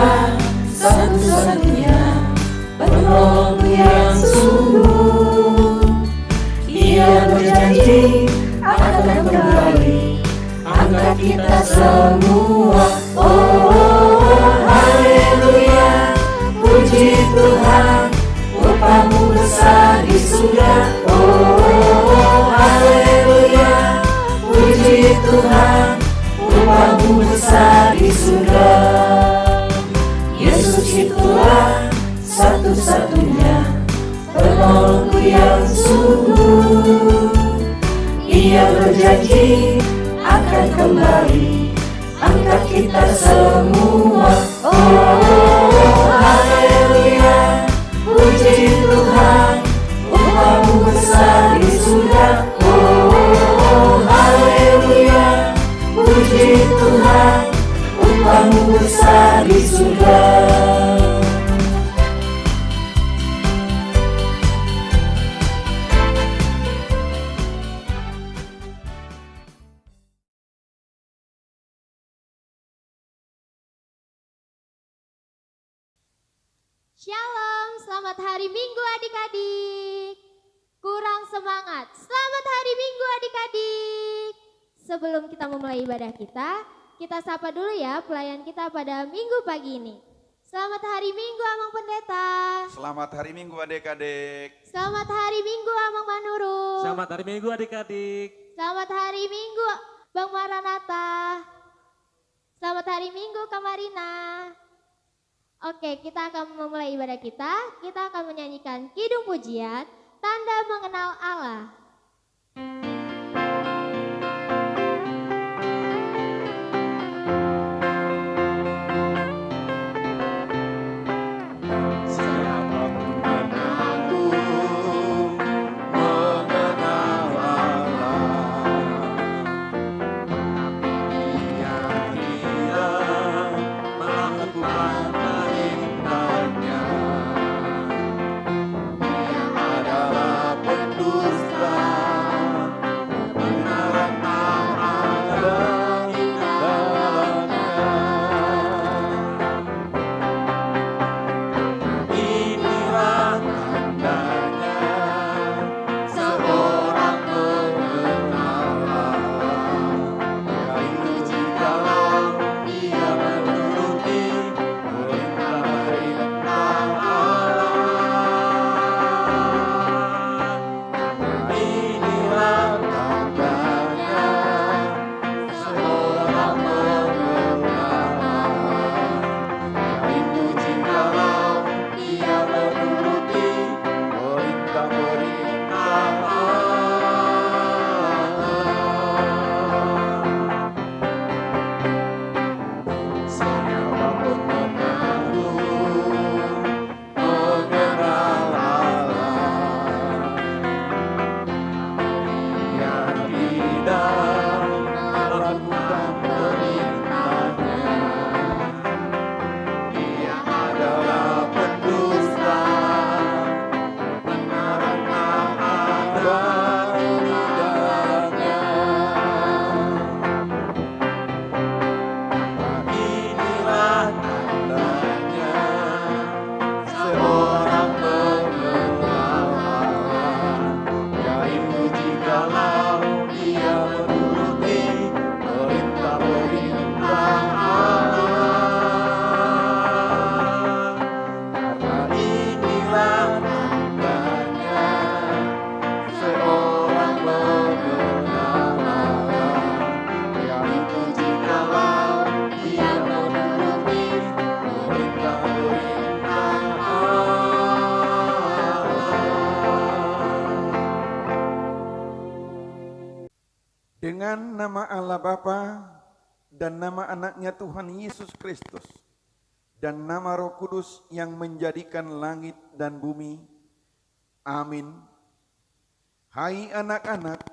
Tuhan satu-satunya penolong yang sungguh. Ia berjanji akan kembali angkat kita semua. Oh, haleluya, puji Tuhan, upahmu besar di surga. Oh, haleluya, puji Tuhan, upahmu besar di surga. Yesus itulah satu-satunya penolongku yang sungguh. Ia berjanji akan kembali angkat kita semua. Oh, haleluya, puji Tuhan, upahmu besar di surga. Oh, haleluya, puji Tuhan, upahmu besar di surga. Shalom, selamat hari Minggu adik-adik. Kurang semangat, selamat hari Minggu adik-adik. Sebelum kita memulai ibadah kita sapa dulu ya pelayan kita pada Minggu pagi ini. Selamat hari Minggu Amang Pendeta. Selamat hari Minggu adik-adik. Selamat hari Minggu Amang Manurung. Selamat hari Minggu adik-adik. Selamat hari Minggu Bang Maranata. Selamat hari Minggu Kamarina. Oke, kita akan memulai ibadah kita. Kita akan menyanyikan kidung pujian, tanda mengenal Allah. Dengan nama Allah Bapa dan nama anaknya Tuhan Yesus Kristus dan nama Roh Kudus yang menjadikan langit dan bumi. Amin. Hai anak-anak,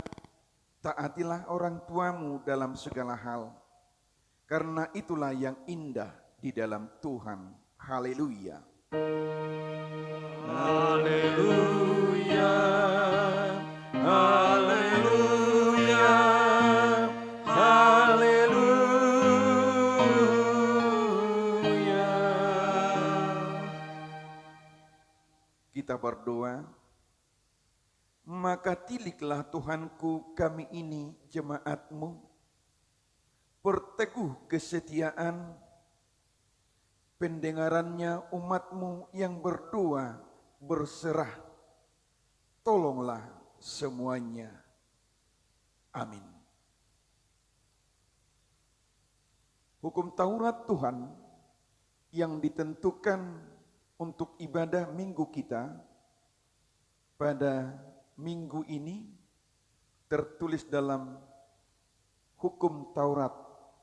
taatilah orang tuamu dalam segala hal, karena itulah yang indah di dalam Tuhan. Haleluya. Haleluya. Haleluya. Haleluya. kita berdoa. Maka tiliklah Tuhanku kami ini jemaat-Mu, perteguh kesetiaan, pendengarannya umat-Mu yang berdoa, berserah. Tolonglah semuanya. Amin. Hukum Taurat Tuhan yang ditentukan untuk ibadah minggu kita pada minggu ini tertulis dalam hukum Taurat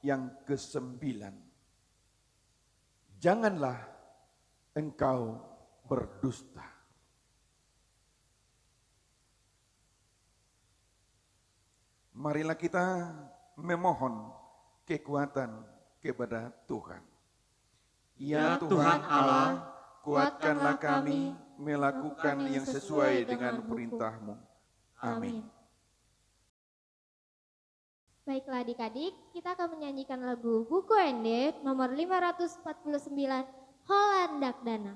yang ke-9. Janganlah engkau berdusta. Marilah kita memohon kekuatan kepada Tuhan. Ya Tuhan Allah, kuatkanlah kami melakukan yang sesuai dengan perintah-Mu. Amin. Baiklah adik-adik, kita akan menyanyikan lagu Buku Ende nomor 549, Hollandak Dana.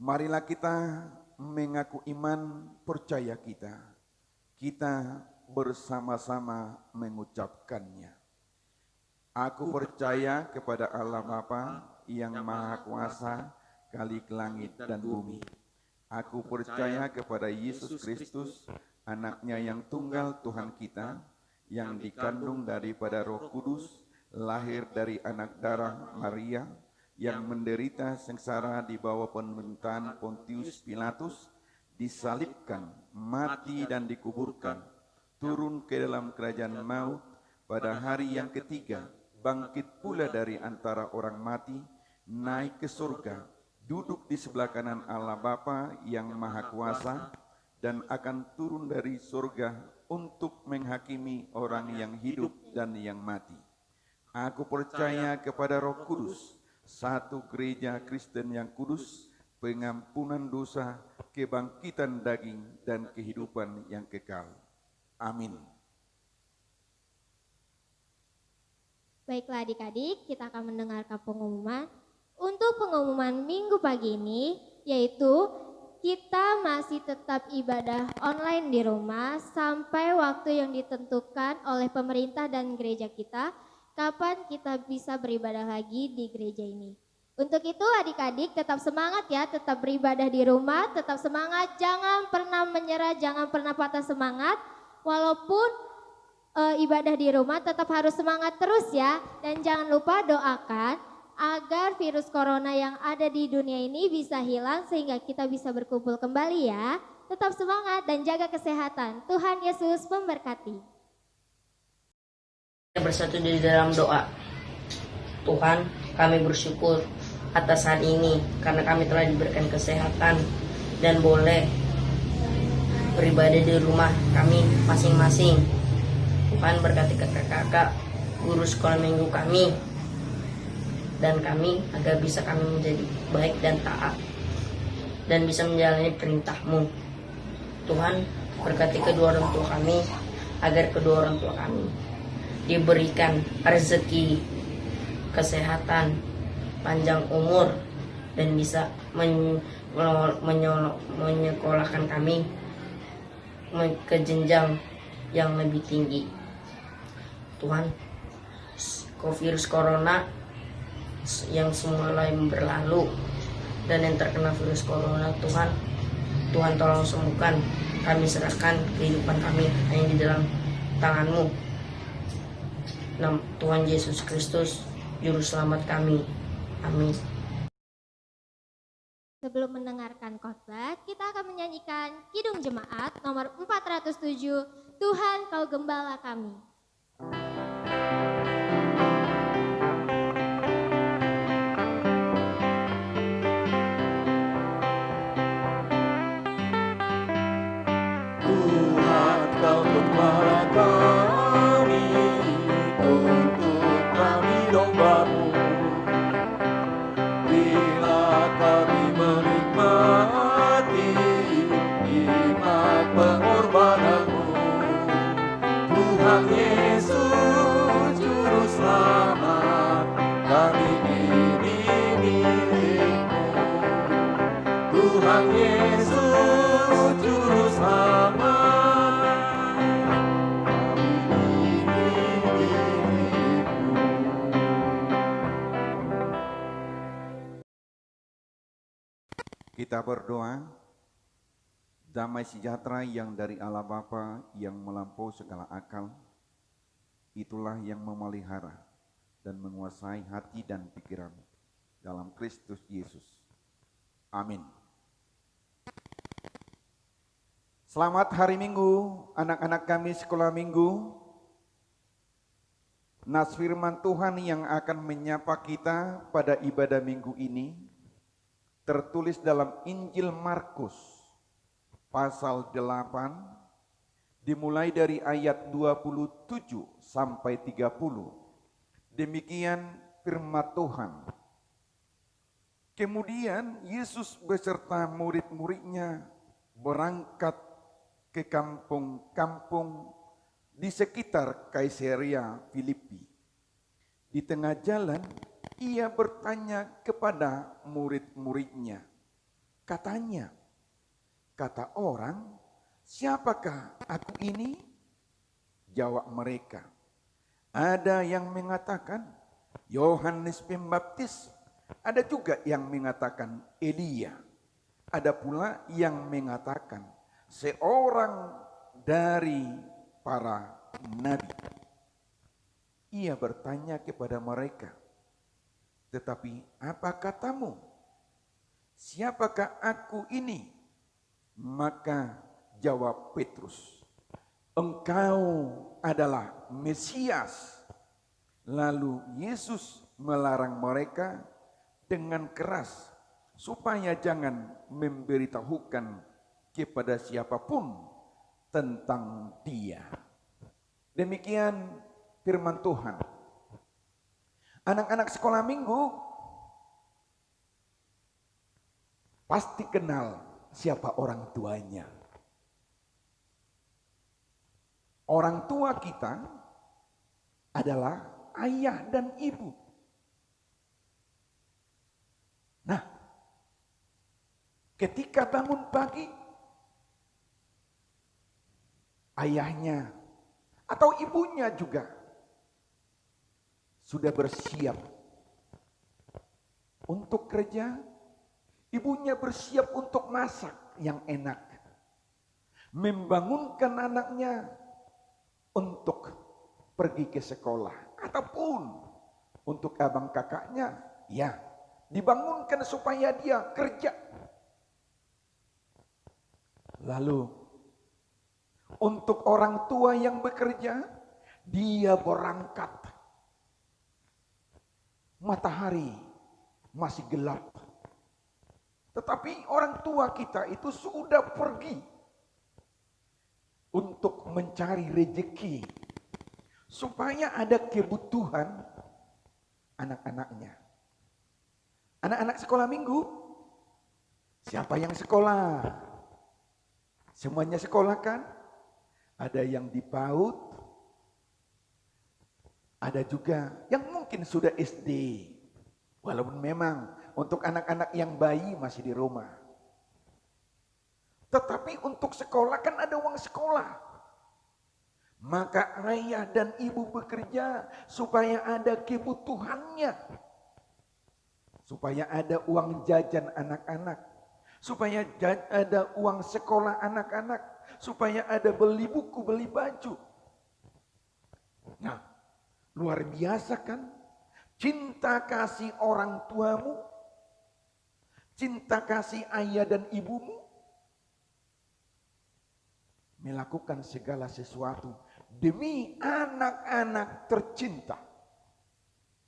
Marilah kita mengaku iman percaya kita. Kita bersama-sama mengucapkannya. Aku percaya kepada Allah Bapa yang Maha Kuasa, Khalik langit dan bumi. Aku percaya kepada Yesus Kristus, anaknya yang tunggal Tuhan kita, yang dikandung daripada Roh Kudus, lahir dari anak darah Maria, yang menderita sengsara di bawah pemerintahan Pontius Pilatus, disalibkan, mati dan dikuburkan, turun ke dalam kerajaan maut, pada hari yang ketiga, bangkit pula dari antara orang mati, naik ke surga, duduk di sebelah kanan Allah Bapa yang Maha Kuasa, dan akan turun dari surga untuk menghakimi orang yang hidup dan yang mati. Aku percaya kepada Roh Kudus, satu gereja Kristen yang kudus, pengampunan dosa, kebangkitan daging, dan kehidupan yang kekal. Amin. Baiklah adik-adik, kita akan mendengarkan pengumuman. Untuk pengumuman minggu pagi ini, yaitu kita masih tetap ibadah online di rumah sampai waktu yang ditentukan oleh pemerintah dan gereja kita, kapan kita bisa beribadah lagi di gereja ini. Untuk itu adik-adik tetap semangat ya, tetap beribadah di rumah, tetap semangat, jangan pernah menyerah, jangan pernah patah semangat. Walaupun ibadah di rumah tetap harus semangat terus ya. Dan jangan lupa doakan agar virus corona yang ada di dunia ini bisa hilang sehingga kita bisa berkumpul kembali ya. Tetap semangat dan jaga kesehatan. Tuhan Yesus memberkati. Bersatu di dalam doa. Tuhan, kami bersyukur atas hari ini karena kami telah diberikan kesehatan dan boleh beribadah di rumah kami masing-masing. Tuhan berkati kakak-kakak, guru sekolah minggu kami, dan kami agar bisa kami menjadi baik dan taat dan bisa menjalani perintah-Mu. Tuhan, berkati kedua orang tua kami agar kedua orang tua kami diberikan rezeki, kesehatan, panjang umur, dan bisa menyekolahkan kami ke jenjang yang lebih tinggi. Tuhan, virus corona yang mulai berlalu dan yang terkena virus corona, Tuhan tolong sembuhkan. Kami serahkan kehidupan kami hanya di dalam tangan-Mu. Tuhan Yesus Kristus, Juru Selamat kami. Amin. Sebelum mendengarkan khotbah, kita akan menyanyikan Kidung Jemaat nomor 407, Tuhan Kau Gembala Kami. Tuhan Kau Gembala kami, tuntun kami domba-Mu. Bila kami menikmati nikmat pengorbanan-Mu, Tuhan Yesus Juru Selamat, kami ini milik-Mu. Tuhan Yesus Juru Selamat, kami ini milik-Mu. Kita berdoa. Damai sejahtera yang dari Allah Bapa yang melampaui segala akal, itulah yang memelihara dan menguasai hati dan pikiran dalam Kristus Yesus. Amin. Selamat hari Minggu, anak-anak kami sekolah Minggu. Nas firman Tuhan yang akan menyapa kita pada ibadah Minggu ini tertulis dalam Injil Markus pasal 8 dimulai dari ayat 27 sampai 30. Demikian firman Tuhan. Kemudian Yesus beserta murid-muridnya berangkat ke kampung-kampung di sekitar Kaisarea Filipi. Di tengah jalan ia bertanya kepada murid-muridnya. Katanya, kata orang, siapakah aku ini? Jawab mereka, ada yang mengatakan Yohanes Pembaptis, ada juga yang mengatakan Elia, ada pula yang mengatakan seorang dari para nabi. Ia bertanya kepada mereka, tetapi apa katamu? Siapakah aku ini? Maka jawab Petrus, engkau adalah Mesias. Lalu Yesus melarang mereka dengan keras supaya jangan memberitahukan kepada siapapun tentang Dia. Demikian firman Tuhan. Anak-anak sekolah Minggu pasti kenal siapa orang tuanya. Orang tua kita adalah ayah dan ibu. Nah, ketika bangun pagi, ayahnya atau ibunya juga sudah bersiap untuk kerja. Ibunya bersiap untuk masak yang enak. Membangunkan anaknya untuk pergi ke sekolah. Ataupun untuk abang kakaknya, ya dibangunkan supaya dia kerja. Lalu untuk orang tua yang bekerja, dia berangkat. Matahari masih gelap. Tetapi orang tua kita itu sudah pergi untuk mencari rezeki supaya ada kebutuhan anak-anaknya. Anak-anak sekolah Minggu, siapa yang sekolah? Semuanya sekolah kan? Ada yang di PAUD, ada juga yang mungkin sudah SD. Walaupun memang untuk anak-anak yang bayi masih di rumah. Tetapi untuk sekolah kan ada uang sekolah. Maka ayah dan ibu bekerja supaya ada kebutuhannya. Supaya ada uang jajan anak-anak. Supaya ada uang sekolah anak-anak. Supaya ada beli buku, beli baju. Nah, luar biasa kan? Cinta kasih orang tuamu. Cinta kasih ayah dan ibumu. Melakukan segala sesuatu demi anak-anak tercinta.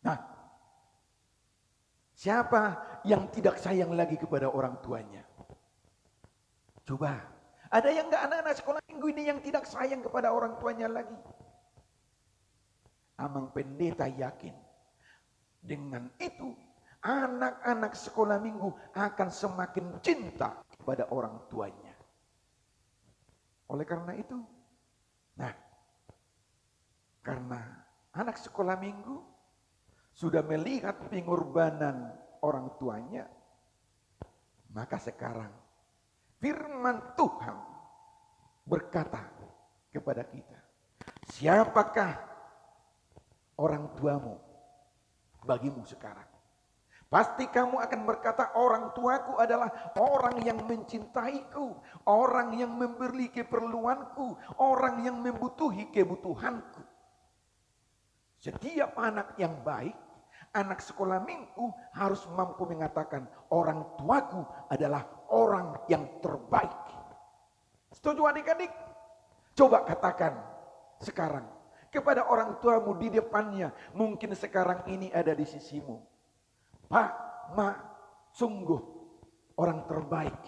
Nah, siapa yang tidak sayang lagi kepada orang tuanya? Coba, ada yang enggak anak-anak sekolah minggu ini yang tidak sayang kepada orang tuanya lagi? Amang Pendeta yakin, dengan itu anak-anak sekolah minggu akan semakin cinta kepada orang tuanya. Oleh karena itu, nah, karena anak sekolah minggu sudah melihat pengorbanan orang tuanya, maka sekarang firman Tuhan berkata kepada kita, siapakah orang tuamu bagimu sekarang? Pasti kamu akan berkata, orang tuaku adalah orang yang mencintaiku, orang yang memberi keperluanku, orang yang membutuhi kebutuhanku. Setiap anak yang baik, anak sekolah minggu harus mampu mengatakan, orang tuaku adalah orang yang terbaik. Setuju adik-adik? Coba katakan sekarang kepada orang tuamu di depannya, mungkin sekarang ini ada di sisimu. Pak, Ma, sungguh orang terbaik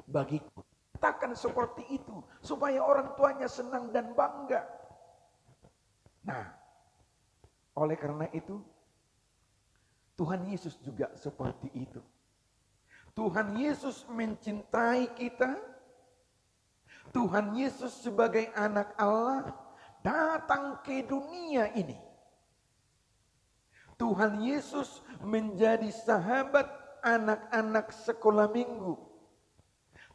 bagiku. Katakan seperti itu supaya orang tuanya senang dan bangga. Nah, oleh karena itu Tuhan Yesus juga seperti itu. Tuhan Yesus mencintai kita. Tuhan Yesus sebagai anak Allah datang ke dunia ini. Tuhan Yesus menjadi sahabat anak-anak sekolah minggu.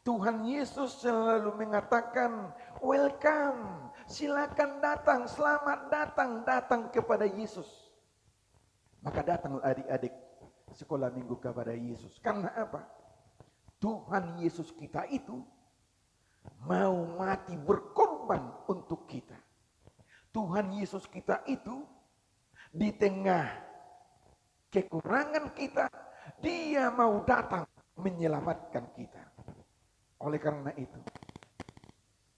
Tuhan Yesus selalu mengatakan, welcome, silakan datang, selamat datang kepada Yesus. Maka datang adik-adik sekolah minggu kepada Yesus. Karena apa? Tuhan Yesus kita itu mau mati berkorban untuk kita. Tuhan Yesus kita itu di tengah kekurangan kita, dia mau datang menyelamatkan kita. Oleh karena itu,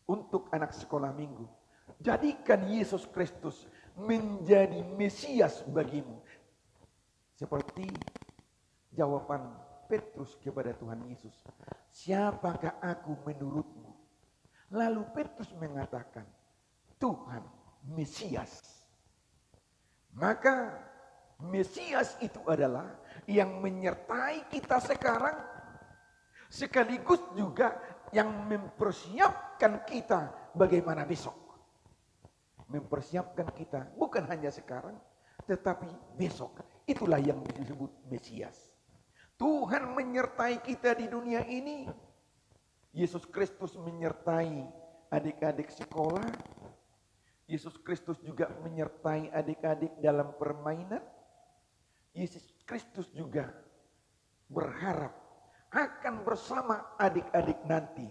untuk anak sekolah minggu, jadikan Yesus Kristus menjadi Mesias bagimu. Seperti jawaban Petrus kepada Tuhan Yesus, siapakah aku menurutmu? Lalu Petrus mengatakan, Tuhan, Mesias. Maka Mesias itu adalah yang menyertai kita sekarang, sekaligus juga yang mempersiapkan kita bagaimana besok. Mempersiapkan kita bukan hanya sekarang, tetapi besok. Itulah yang disebut Mesias. Tuhan menyertai kita di dunia ini. Yesus Kristus menyertai adik-adik sekolah. Yesus Kristus juga menyertai adik-adik dalam permainan. Yesus Kristus juga berharap akan bersama adik-adik nanti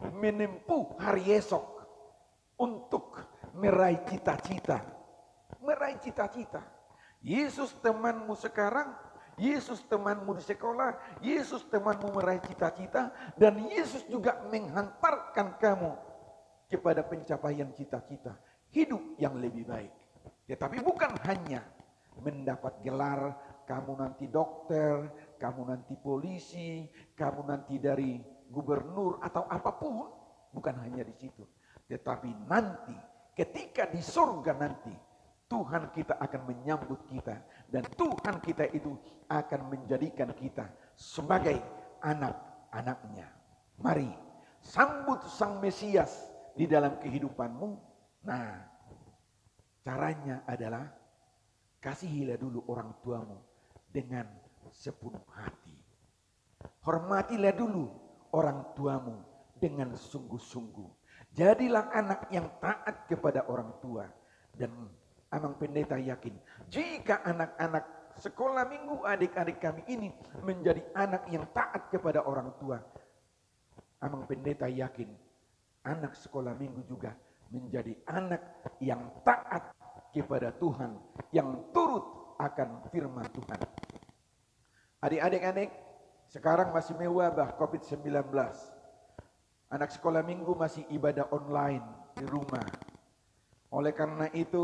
menempuh hari esok untuk meraih cita-cita. Meraih cita-cita. Yesus temanmu sekarang, Yesus temanmu di sekolah, Yesus temanmu meraih cita-cita, dan Yesus juga menghantarkan kamu kepada pencapaian cita-cita. Hidup yang lebih baik. Tetapi bukan hanya mendapat gelar, kamu nanti dokter, kamu nanti polisi, kamu nanti dari gubernur atau apapun. Bukan hanya di situ. Tetapi nanti ketika di surga nanti, Tuhan kita akan menyambut kita. Dan Tuhan kita itu akan menjadikan kita sebagai anak-anaknya. Mari sambut Sang Mesias di dalam kehidupanmu. Nah, caranya adalah kasihilah dulu orang tuamu dengan sepenuh hati. Hormatilah dulu orang tuamu dengan sungguh-sungguh. Jadilah anak yang taat kepada orang tua. Dan Amang Pendeta yakin, jika anak-anak sekolah minggu adik-adik kami ini menjadi anak yang taat kepada orang tua, Amang Pendeta yakin anak sekolah minggu juga menjadi anak yang taat kepada Tuhan, yang turut akan firman Tuhan. Adik-adik, sekarang masih mewabah COVID-19. Anak sekolah minggu masih ibadah online di rumah. Oleh karena itu,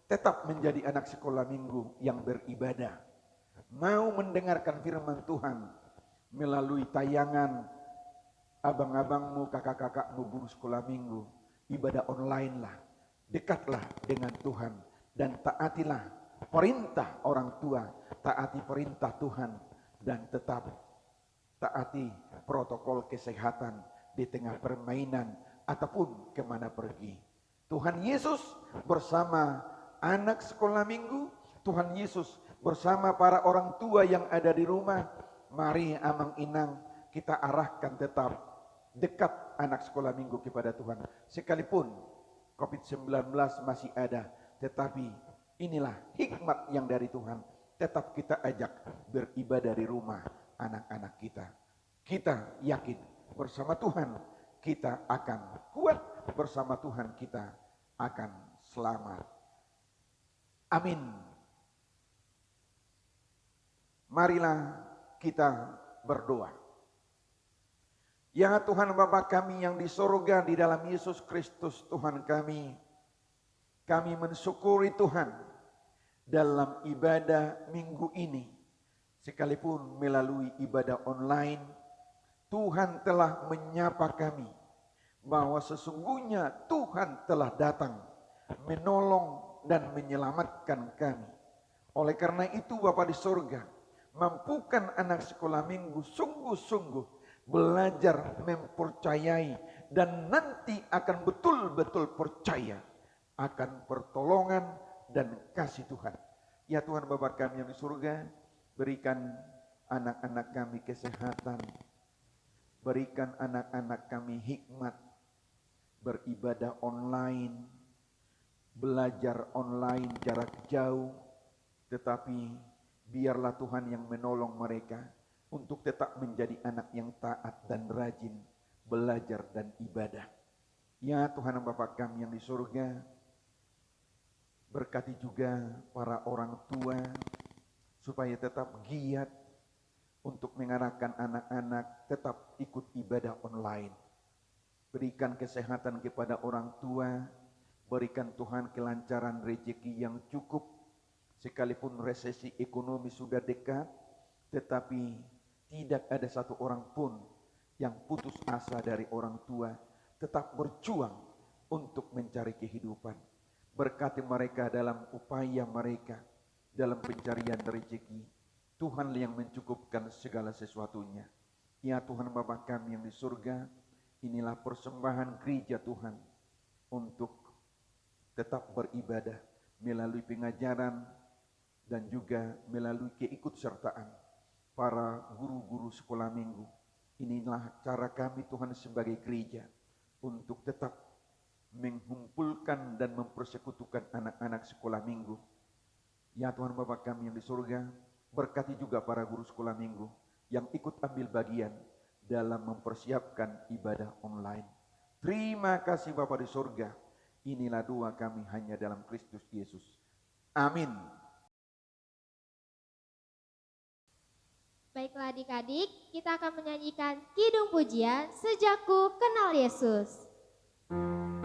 tetap menjadi anak sekolah minggu yang beribadah. Mau mendengarkan firman Tuhan melalui tayangan abang-abangmu, kakak-kakakmu guru sekolah minggu. Ibadah online lah. Dekatlah dengan Tuhan dan taatilah perintah orang tua. Taati perintah Tuhan dan tetap taati protokol kesehatan di tengah permainan ataupun kemana pergi. Tuhan Yesus bersama anak sekolah minggu, Tuhan Yesus bersama para orang tua yang ada di rumah. Mari Amang Inang kita arahkan tetap dekat anak sekolah minggu kepada Tuhan. Sekalipun COVID-19 masih ada, tetapi inilah hikmat yang dari Tuhan. Tetap kita ajak beribadah di rumah anak-anak kita. Kita yakin bersama Tuhan kita akan kuat, bersama Tuhan kita akan selamat. Amin. Marilah kita berdoa. Ya Tuhan Bapa kami yang di sorga, di dalam Yesus Kristus Tuhan kami mensyukuri Tuhan dalam ibadah minggu ini. Sekalipun melalui ibadah online, Tuhan telah menyapa kami bahwa sesungguhnya Tuhan telah datang menolong dan menyelamatkan kami. Oleh karena itu Bapa di sorga, mampukan anak sekolah minggu sungguh-sungguh belajar mempercayai dan nanti akan betul-betul percaya akan pertolongan dan kasih Tuhan. Ya Tuhan Bapa kami yang di surga, berikan anak-anak kami kesehatan, berikan anak-anak kami hikmat, beribadah online, belajar online jarak jauh, tetapi biarlah Tuhan yang menolong mereka untuk tetap menjadi anak yang taat dan rajin belajar dan ibadah. Ya Tuhan Bapa kami yang di surga, berkati juga para orang tua supaya tetap giat untuk mengarahkan anak-anak tetap ikut ibadah online. Berikan kesehatan kepada orang tua, berikan Tuhan kelancaran rezeki yang cukup. Sekalipun resesi ekonomi sudah dekat, tetapi tidak ada satu orang pun yang putus asa dari orang tua, tetap berjuang untuk mencari kehidupan. Berkati mereka dalam upaya mereka, dalam pencarian rezeki. Tuhan yang mencukupkan segala sesuatunya. Ya Tuhan Bapa kami yang di surga, inilah persembahan gereja Tuhan untuk tetap beribadah melalui pengajaran dan juga melalui keikutsertaan para guru-guru sekolah minggu. Inilah cara kami Tuhan sebagai gereja untuk tetap mengumpulkan dan mempersekutukan anak-anak sekolah minggu. Ya Tuhan Bapa kami yang di surga, berkati juga para guru sekolah minggu yang ikut ambil bagian dalam mempersiapkan ibadah online. Terima kasih Bapa di surga. Inilah doa kami hanya dalam Kristus Yesus. Amin. Baiklah adik-adik, kita akan menyanyikan Kidung Pujian Sejak Ku Kenal Yesus. Sejak ku kenal Yesus,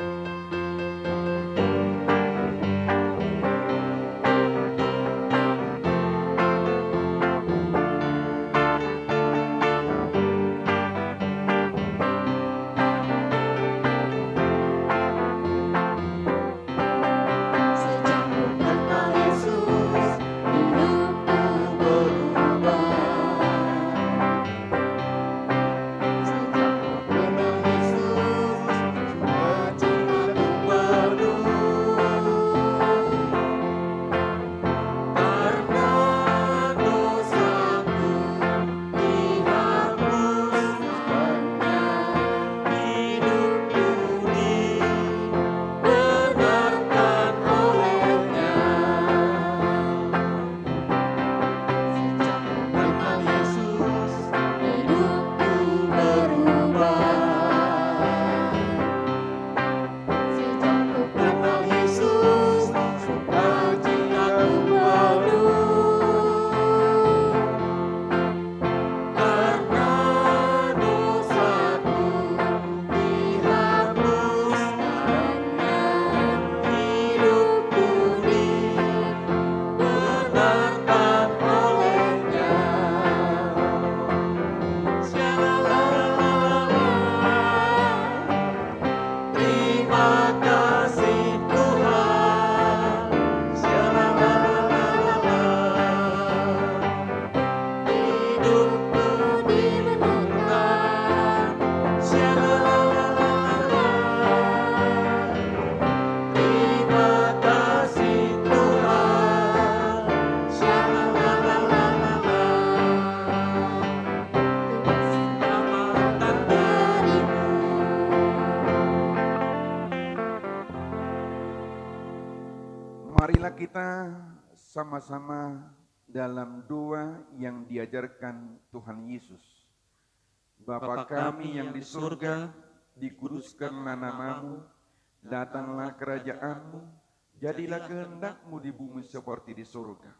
Marilah kita sama-sama dalam doa yang diajarkan Tuhan Yesus. Bapa kami yang di surga, dikuduskanlah namamu, datanglah kerajaanmu, jadilah kehendak-Mu di bumi seperti di surga.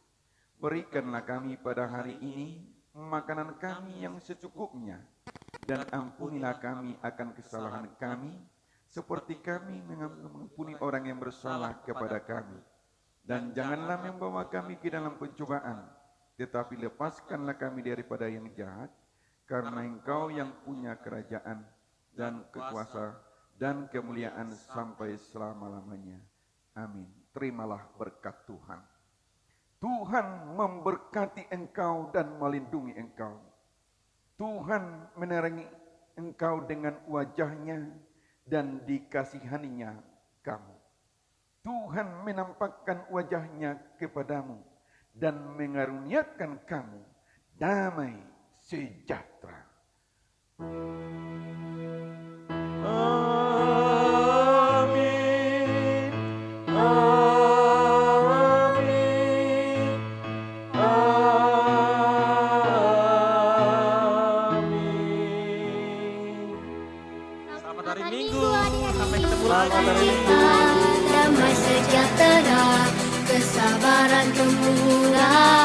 Berikanlah kami pada hari ini makanan kami yang secukupnya, dan ampunilah kami akan kesalahan kami, seperti kami mengampuni orang yang bersalah kepada kami. Dan janganlah membawa kami ke dalam pencobaan, tetapi lepaskanlah kami daripada yang jahat, karena Engkau yang punya kerajaan dan kekuasa dan kemuliaan sampai selama-lamanya. Amin. Terimalah berkat Tuhan. Tuhan memberkati engkau dan melindungi engkau. Tuhan menerangi engkau dengan wajahnya dan dikasihaninya kamu. Tuhan menampakkan wajahnya kepadamu dan mengaruniakan kamu damai sejahtera. Amin. Amin. Amin. Selamat hari Minggu. adik-adik. Sampai ketemu lagi. Damai sejahtera, kesabaran, kemurahan.